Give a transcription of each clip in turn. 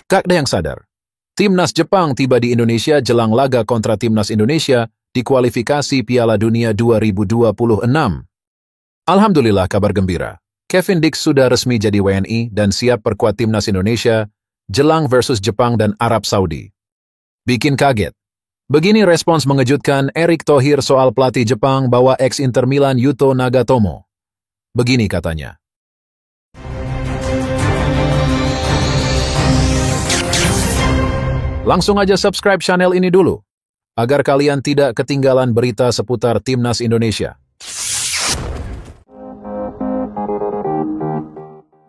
Kak ada yang sadar, Timnas Jepang tiba di Indonesia jelang laga kontra Timnas Indonesia di kualifikasi Piala Dunia 2026. Alhamdulillah kabar gembira. Kevin Dix sudah resmi jadi WNI dan siap perkuat Timnas Indonesia jelang versus Jepang dan Arab Saudi. Bikin kaget. Begini respons mengejutkan Erick Thohir soal pelatih Jepang bawa ex-Inter Milan Yuto Nagatomo. Begini katanya. Langsung aja subscribe channel ini dulu, agar kalian tidak ketinggalan berita seputar Timnas Indonesia.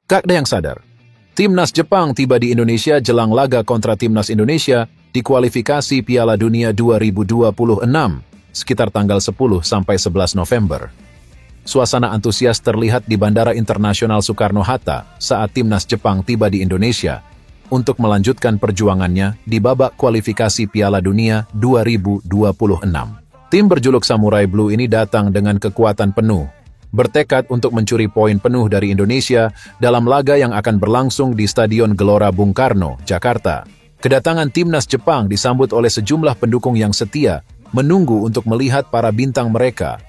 Kak ada yang sadar, Timnas Jepang tiba di Indonesia jelang laga kontra Timnas Indonesia di kualifikasi Piala Dunia 2026, sekitar tanggal 10 sampai 11 November. Suasana antusias terlihat di Bandara Internasional Soekarno-Hatta saat Timnas Jepang tiba di Indonesia untuk melanjutkan perjuangannya di babak kualifikasi Piala Dunia 2026. Tim berjuluk Samurai Blue ini datang dengan kekuatan penuh, bertekad untuk mencuri poin penuh dari Indonesia dalam laga yang akan berlangsung di Stadion Gelora Bung Karno, Jakarta. Kedatangan Timnas Jepang disambut oleh sejumlah pendukung yang setia menunggu untuk melihat para bintang mereka,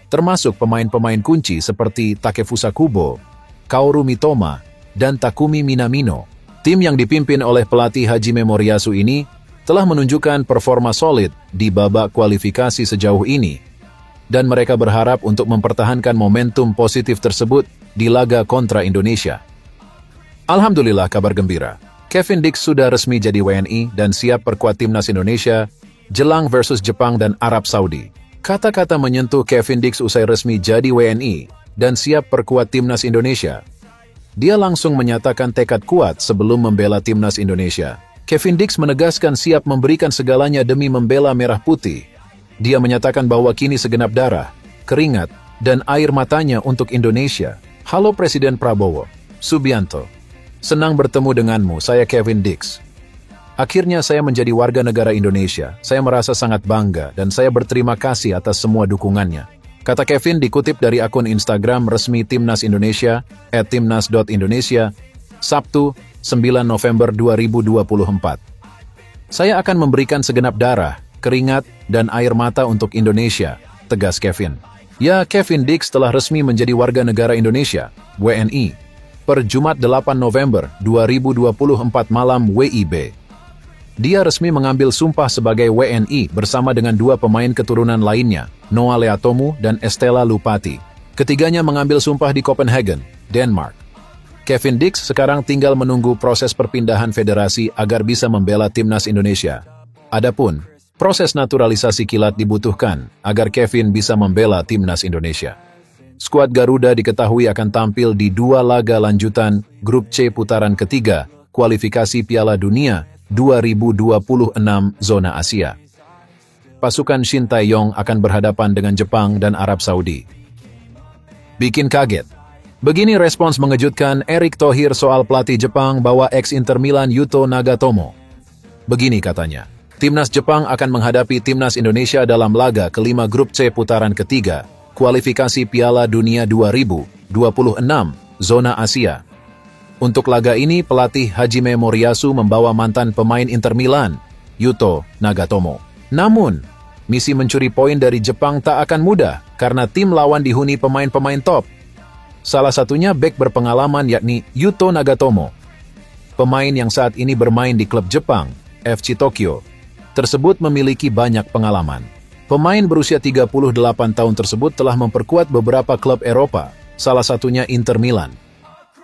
termasuk pemain-pemain kunci seperti Takefusa Kubo, Kaoru Mitoma, dan Takumi Minamino. Tim yang dipimpin oleh pelatih Hajime Moriyasu ini telah menunjukkan performa solid di babak kualifikasi sejauh ini, dan mereka berharap untuk mempertahankan momentum positif tersebut di laga kontra Indonesia. Alhamdulillah kabar gembira, Kevin Dix sudah resmi jadi WNI dan siap perkuat Timnas Indonesia jelang versus Jepang dan Arab Saudi. Kata-kata menyentuh Kevin Dix usai resmi jadi WNI dan siap perkuat Timnas Indonesia. Dia langsung menyatakan tekad kuat sebelum membela Timnas Indonesia. Kevin Dix menegaskan siap memberikan segalanya demi membela Merah Putih. Dia menyatakan bahwa kini segenap darah, keringat, dan air matanya untuk Indonesia. Halo Presiden Prabowo Subianto. Senang bertemu denganmu, saya Kevin Dix. Akhirnya saya menjadi warga negara Indonesia. Saya merasa sangat bangga dan saya berterima kasih atas semua dukungannya. Kata Kevin dikutip dari akun Instagram resmi Timnas Indonesia, @timnas.indonesia, Sabtu, 9 November 2024. Saya akan memberikan segenap darah, keringat, dan air mata untuk Indonesia, tegas Kevin. Ya, Kevin Dix telah resmi menjadi warga negara Indonesia, WNI, per Jumat 8 November 2024 malam WIB. Dia resmi mengambil sumpah sebagai WNI bersama dengan dua pemain keturunan lainnya, Noah Leatomu dan Estella Lupati. Ketiganya mengambil sumpah di Copenhagen, Denmark. Kevin Dix sekarang tinggal menunggu proses perpindahan federasi agar bisa membela Timnas Indonesia. Adapun, proses naturalisasi kilat dibutuhkan agar Kevin bisa membela Timnas Indonesia. Skuad Garuda diketahui akan tampil di dua laga lanjutan Grup C putaran ketiga, kualifikasi Piala Dunia 2026 zona Asia. Pasukan Shin Tae-yong akan berhadapan dengan Jepang dan Arab Saudi. Bikin kaget. Begini respons mengejutkan Erick Thohir soal pelatih Jepang bawa ex-Inter Milan Yuto Nagatomo. Begini katanya, Timnas Jepang akan menghadapi Timnas Indonesia dalam laga kelima Grup C putaran ketiga, kualifikasi Piala Dunia 2026 zona Asia. Untuk laga ini, pelatih Hajime Moriyasu membawa mantan pemain Inter Milan, Yuto Nagatomo. Namun, misi mencuri poin dari Jepang tak akan mudah karena tim lawan dihuni pemain-pemain top. Salah satunya bek berpengalaman yakni Yuto Nagatomo. Pemain yang saat ini bermain di klub Jepang, FC Tokyo, tersebut memiliki banyak pengalaman. Pemain berusia 38 tahun tersebut telah memperkuat beberapa klub Eropa, salah satunya Inter Milan.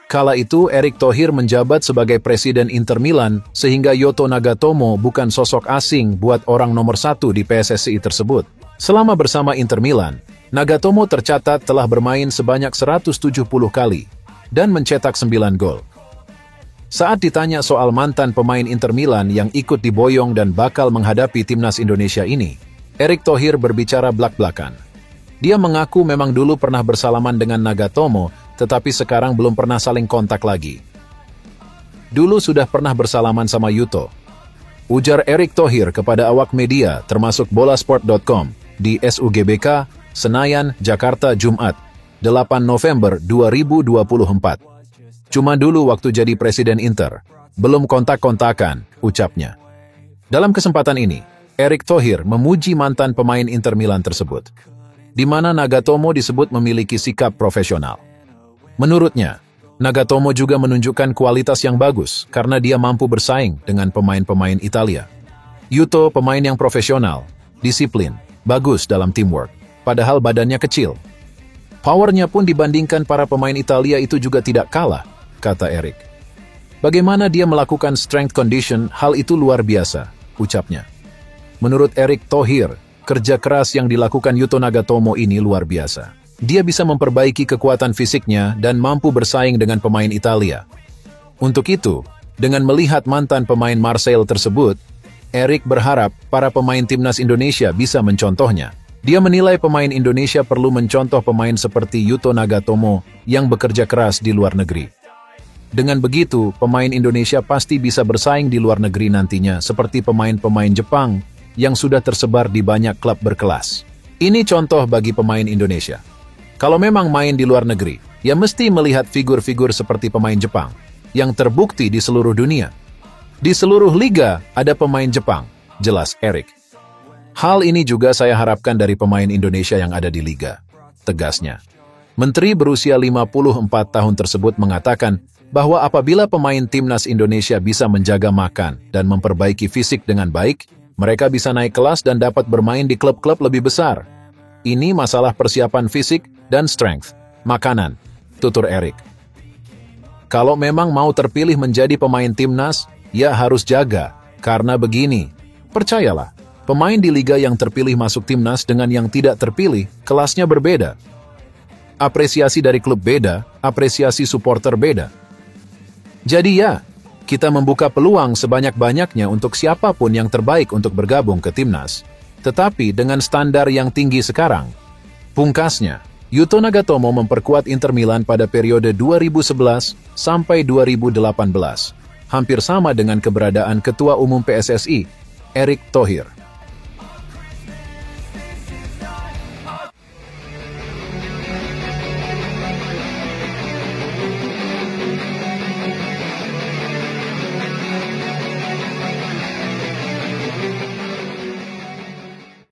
Kala itu, Erick Thohir menjabat sebagai presiden Inter Milan, sehingga Yuto Nagatomo bukan sosok asing buat orang nomor satu di PSSI tersebut. Selama bersama Inter Milan, Nagatomo tercatat telah bermain sebanyak 170 kali dan mencetak 9 gol. Saat ditanya soal mantan pemain Inter Milan yang ikut diboyong dan bakal menghadapi Timnas Indonesia ini, Erick Thohir berbicara blak-blakan. Dia mengaku memang dulu pernah bersalaman dengan Nagatomo, tetapi sekarang belum pernah saling kontak lagi. Dulu sudah pernah bersalaman sama Yuto, ujar Erick Thohir kepada awak media termasuk bolasport.com di SUGBK, Senayan, Jakarta, Jumat, 8 November 2024. Cuma dulu waktu jadi presiden Inter, Belum kontak-kontakan, ucapnya. Dalam kesempatan ini, Erick Thohir memuji mantan pemain Inter Milan tersebut, di mana Nagatomo disebut memiliki sikap profesional. Menurutnya, Nagatomo juga menunjukkan kualitas yang bagus karena dia mampu bersaing dengan pemain-pemain Italia. Yuto pemain yang profesional, disiplin, bagus dalam teamwork, padahal badannya kecil. Powernya pun dibandingkan para pemain Italia itu juga tidak kalah, kata Erick. Bagaimana dia melakukan strength condition, hal itu luar biasa, ucapnya. Menurut Erick Thohir, kerja keras yang dilakukan Yuto Nagatomo ini luar biasa. Dia bisa memperbaiki kekuatan fisiknya dan mampu bersaing dengan pemain Italia. Untuk itu, dengan melihat mantan pemain Marseille tersebut, Erick berharap para pemain timnas Indonesia bisa mencontohnya. Dia menilai pemain Indonesia perlu mencontoh pemain seperti Yuto Nagatomo yang bekerja keras di luar negeri. Dengan begitu, pemain Indonesia pasti bisa bersaing di luar negeri nantinya seperti pemain-pemain Jepang yang sudah tersebar di banyak klub berkelas. Ini contoh bagi pemain Indonesia. Kalau memang main di luar negeri, ya mesti melihat figur-figur seperti pemain Jepang yang terbukti di seluruh dunia. Di seluruh liga ada pemain Jepang, jelas Erick. Hal ini juga saya harapkan dari pemain Indonesia yang ada di liga, tegasnya. Menteri berusia 54 tahun tersebut mengatakan bahwa apabila pemain timnas Indonesia bisa menjaga makan dan memperbaiki fisik dengan baik, mereka bisa naik kelas dan dapat bermain di klub-klub lebih besar. Ini masalah persiapan fisik dan strength, makanan, tutur Erick. Kalau memang mau terpilih menjadi pemain timnas, ya harus jaga, karena begini, percayalah, pemain di liga yang terpilih masuk timnas dengan yang tidak terpilih, kelasnya berbeda. Apresiasi dari klub beda, apresiasi supporter beda. Jadi ya, kita membuka peluang sebanyak-banyaknya untuk siapapun yang terbaik untuk bergabung ke timnas. Tetapi dengan standar yang tinggi sekarang. Pungkasnya, Yuto Nagatomo memperkuat Inter Milan pada periode 2011 sampai 2018. Hampir sama dengan keberadaan Ketua Umum PSSI, Erick Thohir.